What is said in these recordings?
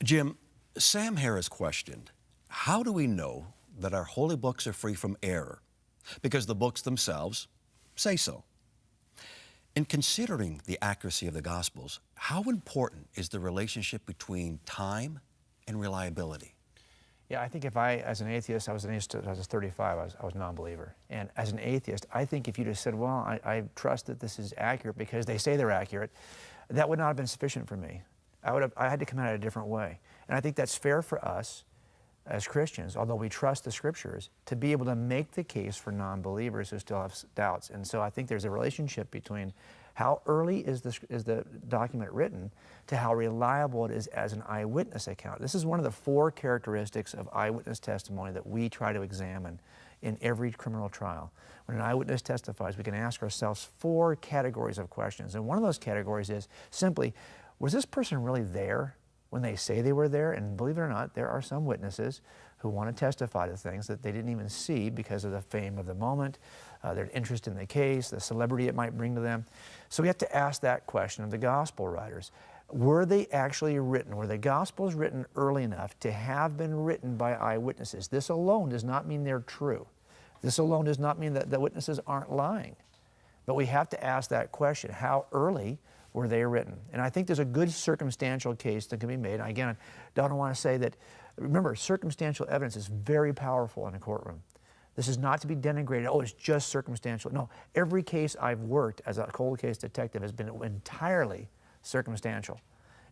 Jim, Sam Harris questioned, how do we know that our holy books are free from error? Because the books themselves say so. In considering the accuracy of the Gospels, how important is the relationship between time and reliability? Yeah, I think if as an atheist, I was 35, I was a non-believer. And as an atheist, I think if you just said, well, I trust that this is accurate because they say they're accurate, that would not have been sufficient for me. I had to come at it a different way. And I think that's fair for us as Christians, although we trust the Scriptures, to be able to make the case for non-believers who still have doubts. And so I think there's a relationship between how early is the document written to how reliable it is as an eyewitness account. This is one of the 4 characteristics of eyewitness testimony that we try to examine in every criminal trial. When an eyewitness testifies, we can ask ourselves 4 categories of questions. And one of those categories is simply, was this person really there when they say they were there? And believe it or not, there are some witnesses who want to testify to things that they didn't even see because of the fame of the moment, their interest in the case, the celebrity it might bring to them. So we have to ask that question of the gospel writers. Were they actually written? Were the Gospels written early enough to have been written by eyewitnesses? This alone does not mean they're true. This alone does not mean that the witnesses aren't lying. But we have to ask that question, how early were they written? And I think there's a good circumstantial case that can be made. Again, I don't want to say that, remember, circumstantial evidence is very powerful in a courtroom. This is not to be denigrated, oh, it's just circumstantial. No, every case I've worked as a cold case detective has been entirely circumstantial.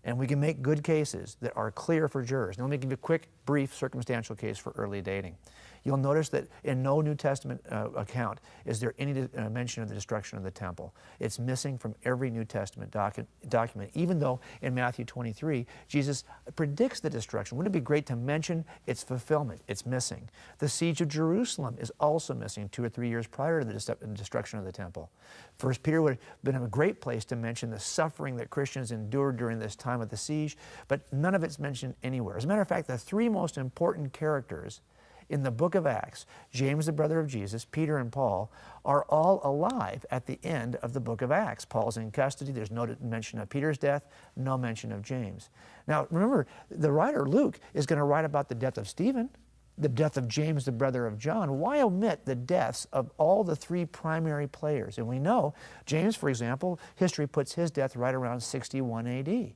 And we can make good cases that are clear for jurors. Now let me give you a quick, brief circumstantial case for early dating. You'll notice that in no New Testament account is there any mention of the destruction of the temple. It's missing from every New Testament document, even though in Matthew 23, Jesus predicts the destruction. Wouldn't it be great to mention its fulfillment? It's missing. The siege of Jerusalem is also missing 2 or 3 years prior to the destruction of the temple. 1 Peter would have been a great place to mention the suffering that Christians endured during this time of the siege, but none of it's mentioned anywhere. As a matter of fact, the 3 most important characters in the book of Acts, James, the brother of Jesus, Peter and Paul, are all alive at the end of the book of Acts. Paul's in custody. There's no mention of Peter's death, no mention of James. Now, remember, the writer Luke is going to write about the death of Stephen, the death of James, the brother of John. Why omit the deaths of all the 3 primary players? And we know, James, for example, history puts his death right around 61 AD.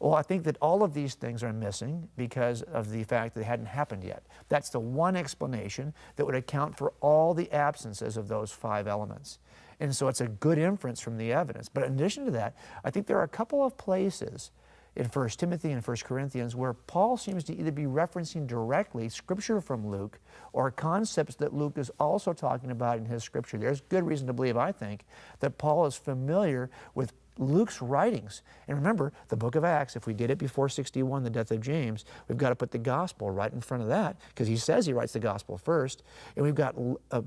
Well, I think that all of these things are missing because of the fact that they hadn't happened yet. That's the one explanation that would account for all the absences of those 5 elements. And so it's a good inference from the evidence. But in addition to that, I think there are a couple of places in 1 Timothy and 1 Corinthians where Paul seems to either be referencing directly scripture from Luke or concepts that Luke is also talking about in his scripture. There's good reason to believe, I think, that Paul is familiar with Luke's writings. And remember, the book of Acts, if we did it before 61, the death of James, we've got to put the gospel right in front of that because he says he writes the gospel first. And we've got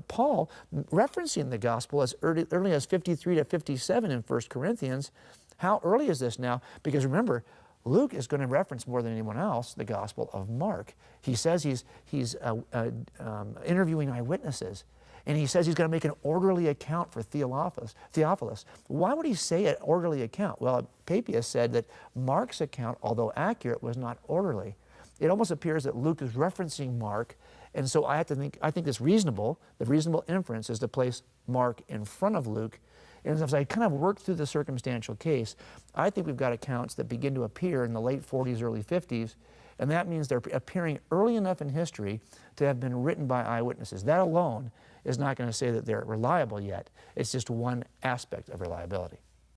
Paul referencing the gospel as early as 53 to 57 in 1 Corinthians. How early is this now? Because remember, Luke is going to reference more than anyone else the gospel of Mark. He says he's interviewing eyewitnesses. And he says he's going to make an orderly account for Theophilus. Why would he say an orderly account? Well, Papias said that Mark's account, although accurate, was not orderly. It almost appears that Luke is referencing Mark, and so I think it's reasonable. The reasonable inference is to place Mark in front of Luke. And as I kind of work through the circumstantial case, I think we've got accounts that begin to appear in the late 40s, early 50s, and that means they're appearing early enough in history to have been written by eyewitnesses. That alone is not going to say that they're reliable yet. It's just one aspect of reliability.